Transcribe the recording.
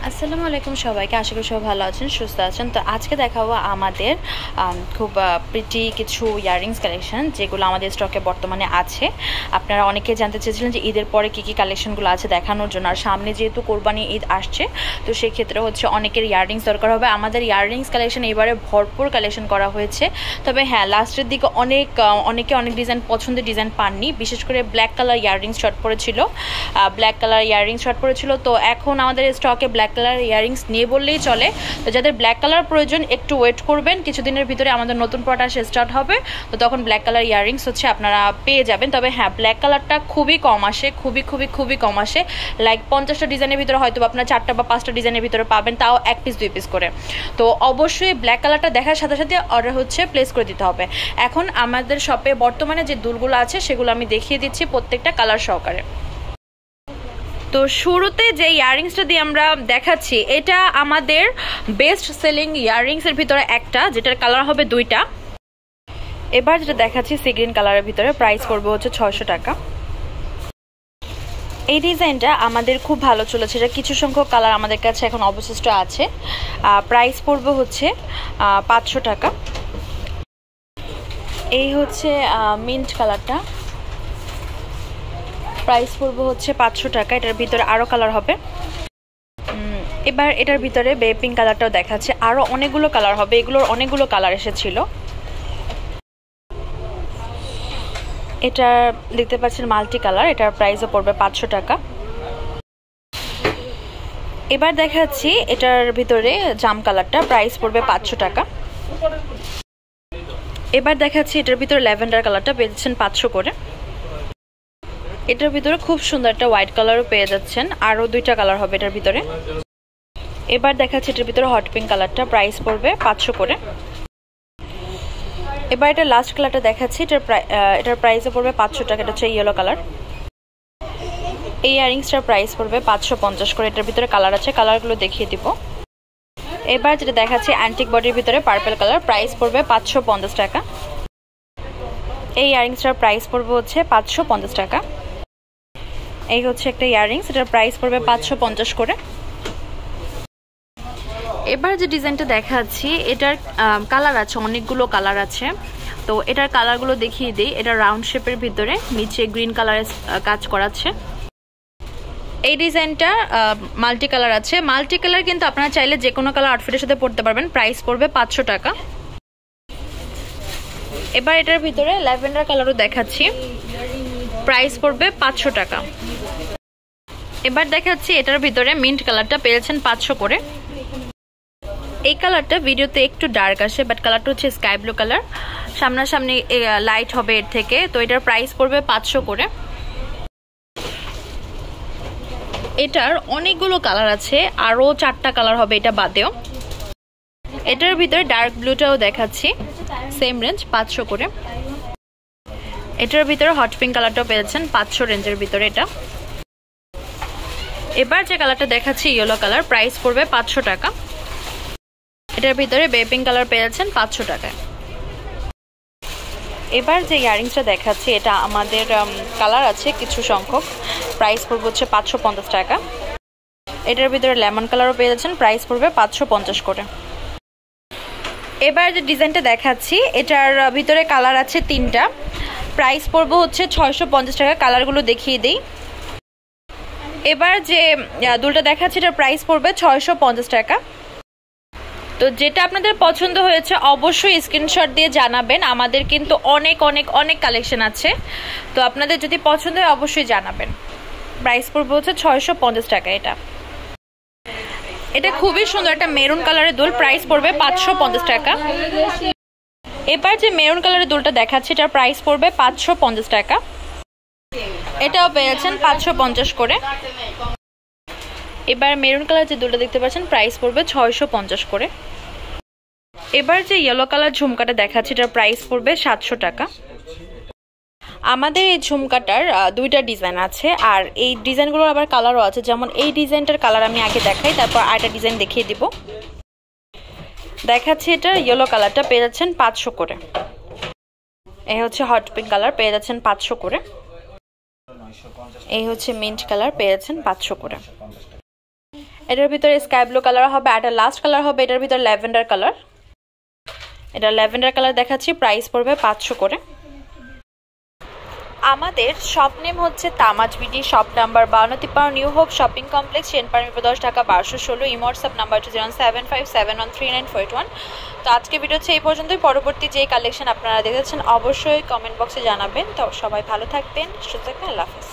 আসসালামু আলাইকুম সবাইকে। আশা করি সবাই ভালো আছেন, সুস্থ আছেন। তো আজকে দেখাবো আমাদের খুব প্রিটি কিছু ইয়াররিংস কালেকশন যেগুলো আমাদের স্টকে বর্তমানে আছে। আপনারা অনেকে জানতে চেয়েছিলেন যে ঈদের পরে কী কী কালেকশনগুলো আছে দেখানোর জন্য। আর সামনে যেহেতু কোরবানি ঈদ আসছে, তো সেই ক্ষেত্রে হচ্ছে অনেকের ইয়াররিংস দরকার হবে। আমাদের ইয়াররিংস কালেকশন এবারে ভরপুর কালেকশন করা হয়েছে। তবে হ্যাঁ, লাস্টের দিকে অনেকে অনেক ডিজাইন পছন্দের ডিজাইন পাননি। বিশেষ করে ব্ল্যাক কালার ইয়াররিংস শর্ট পড়েছিল, তো এখন আমাদের স্টকে ব্ল্যাক কালার ইয়াররিংস নিয়ে বললেই চলে। তো যাদের ব্ল্যাক কালার প্রয়োজন একটু ওয়েট করবেন, কিছুদিনের ভিতরে আমাদের নতুন প্রোডাক্ট স্টার্ট হবে, তো তখন ব্ল্যাক কালার ইয়াররিংস হচ্ছে আপনারা পেয়ে যাবেন। তবে হ্যাঁ, ব্ল্যাক কালারটা খুবই কম আসে, খুবই কম আসে। লাইক 50টা ডিজাইনের ভিতরে হয়তো আপনার 4টা বা 5টা ডিজাইনের ভিতরে পাবেন, তাও 1 পিস 2 পিস করে। তো অবশ্যই ব্ল্যাক কালারটা দেখার সাথে সাথে অর্ডার হচ্ছে প্লেস করে দিতে হবে। এখন আমাদের শপে বর্তমানে যে দুলগুলো আছে সেগুলো আমি দেখিয়ে দিচ্ছি প্রত্যেকটা কালার সহকারে। তো শুরুতে যে ইয়াররিংসটা দিয়ে আমরা দেখাচ্ছি, এটা আমাদের বেস্ট সেলিং ইয়াররিংসের ভিতরে একটা, যেটার কালার হবে 2টা। এবার যেটা দেখাচ্ছি সি গ্রিন কালারের ভিতরে, প্রাইস পড়বে হচ্ছে 600 টাকা। এই ডিজাইনটা আমাদের খুব ভালো চলেছে, এটা কিছু সংখ্যক কালার আমাদের কাছে এখন অবশিষ্ট আছে। প্রাইস পড়বে হচ্ছে 500 টাকা। এই হচ্ছে মিন্ট কালারটা, প্রাইস পড়বে হচ্ছে 500 টাকা। এটার ভিতরে আরও কালার হবে। এবার এটার ভিতরে বেবি পিঙ্ক কালারটাও দেখাচ্ছে, আরও অনেকগুলো কালার হবে, এগুলোর অনেকগুলো কালার এসেছিল। এটা দেখতে পাচ্ছেন মাল্টি কালার, এটার প্রাইসও পড়বে 500 টাকা। এবার দেখাচ্ছি এটার ভিতরে জাম কালারটা, প্রাইস পড়বে 500 টাকা। এবার দেখাচ্ছি এটার ভিতরে ল্যাভেন্ডার কালারটা, পেয়েছেন 500 করে। এটার ভিতরে খুব সুন্দর একটা হোয়াইট কালারও পেয়ে যাচ্ছেন, আরও 2টা কালার হবে এটার ভিতরে। এবার দেখাচ্ছি এটার ভিতরে হট পিঙ্ক কালারটা, প্রাইস পড়বে 500 করে। এবার এটা লাস্ট কালারটা দেখাচ্ছি, এটার প্রাইসও পড়বে 500 টাকা। এটা হচ্ছে ইয়েলো কালার। এই ইয়াররিংসটার প্রাইস পড়বে 550 করে। এটার ভিতরে কালার আছে, কালারগুলো দেখিয়ে দিব। এবার যেটা দেখাচ্ছি অ্যান্টিক বডির ভিতরে পার্পল কালার, প্রাইস পড়বে 550 টাকা। এই ইয়াররিংসটার প্রাইস পড়বে হচ্ছে 550 টাকা। এই হচ্ছে একটা ইয়াররিংস, এটার প্রাইস পড়বে 550 করে। এবার যে ডিজাইনটা দেখাচ্ছি, এটার কালার আছে, অনেকগুলো কালার আছে। তো এটার কালারগুলো দেখিয়ে দিই। এটা রাউন্ড শেপের ভিতরে নিচে গ্রিন কালারের কাজ করাচ্ছে। এই ডিজাইনটা মাল্টি কালার আছে। মাল্টি কালার কিন্তু আপনারা চাইলে যে কোনো কালার আউটফিটের সাথে পরতে পারবেন। প্রাইস পড়বে 500 টাকা। এবার এটার ভিতরে ল্যাভেন্ডার কালারও দেখাচ্ছি, প্রাইস পড়বে 500 টাকা। এবার দেখাচ্ছি এটার ভিতরে মিন্ট কালারটা, পেয়েছেন 500 করে। এই কালারটা ভিডিওতে একটু ডার্ক আসে, বাট কালারটা হচ্ছে স্কাই ব্লু কালার, সামনাসামনি লাইট হবে এর থেকে। তো এটার প্রাইস পড়বে 500 করে। এটার অনেকগুলো কালার আছে, আরও 4টা কালার হবে এটা বাদেও। এটার ভিতরে ডার্ক ব্লুটাও দেখাচ্ছি, সেম রেঞ্জ 500 করে। এটার ভিতরে হট পিঙ্ক কালারটাও পেয়েছেন 500 রেঞ্জের ভিতরে এটা। এবার যে কালারটা দেখাচ্ছি ইয়েলো কালার, প্রাইস পড়বে 500 টাকা। এটার ভিতরে বেবি পিঙ্ক কালার পেয়েছেন 500 টাকায়। এবার যে ইয়াররিংসটা দেখাচ্ছি, এটা আমাদের কালার আছে কিছু সংখ্যক, প্রাইস পড়বে হচ্ছে 550 টাকা। এটার ভিতরে লেমন কালারও পেয়েছেন, প্রাইস পড়বে 550 করে। এবার যে ডিজাইনটা দেখাচ্ছি, এটার ভিতরে কালার আছে 3টা, প্রাইস পড়বে হচ্ছে 650 টাকা। কালারগুলো দেখিয়ে দিই। এবার যে দুলটা দেখাচ্ছি, এটার প্রাইস পড়বে 650 টাকা। তো যেটা আপনাদের পছন্দ হয়েছে অবশ্যই স্ক্রিনশট দিয়ে জানাবেন। আমাদের কিন্তু অনেক কালেকশন আছে, তো আপনাদের যদি পছন্দ হয় অবশ্যই জানাবেন। প্রাইস পড়বে হচ্ছে 650 টাকা। এটা খুবই সুন্দর একটা মেরুন কালারের দুল, প্রাইস পড়বে 550 টাকা। এবার যে মেরুন কালারের দুলটা দেখাচ্ছি, এটার প্রাইস পড়বে 550 টাকা। এটাও পেয়েছেন 550 করে। এবার মেরুন কালার যে দুলটা দেখতে পাচ্ছেন, প্রাইস পড়বে 650 করে। এবার যে ইয়েলো কালার ঝুমকাটা দেখাচ্ছি, এটার প্রাইস পড়বে 700 টাকা। আমাদের এই ঝুমকাটার 2টা ডিজাইন আছে, আর এই ডিজাইনগুলোর আবার কালারও আছে। যেমন এই ডিজাইনটার কালার আমি আগে দেখাই, তারপর আরেকটা ডিজাইন দেখিয়ে দিব। দেখাচ্ছি এটা ইয়েলো কালারটা, পেয়ে যাচ্ছেন 500 করে। এই হচ্ছে হট পিঙ্ক কালার, পেয়ে যাচ্ছেন 500 করে। এই হচ্ছে মিন্ট কালার, পেয়ে যাচ্ছেন 500 করে। এটার ভিতরে স্কাই ব্লু কালার হবে, আর এটা লাস্ট কালার হবে এটার ভিতরে ল্যাভেন্ডার কালার। এটা ল্যাভেন্ডার কালার দেখাচ্ছি, প্রাইস পড়বে 500 করে। আমাদের শপ নেম হচ্ছে Tamaz BD, shop number 5253 new hope shopping complex, Senpara Mirpur 10, Dhaka 1216। Imo WhatsApp number 07571394881। তো আজকে ভিডিও হচ্ছে এই পর্যন্তই। পরবর্তী যে কালেকশন আপনারা দেখেছেন অবশ্যই কমেন্ট বক্সে জানাবেন। তো সবাই ভালো থাকবেন, সুস্থ থাকবেন, আল্লাহ হাফেজ।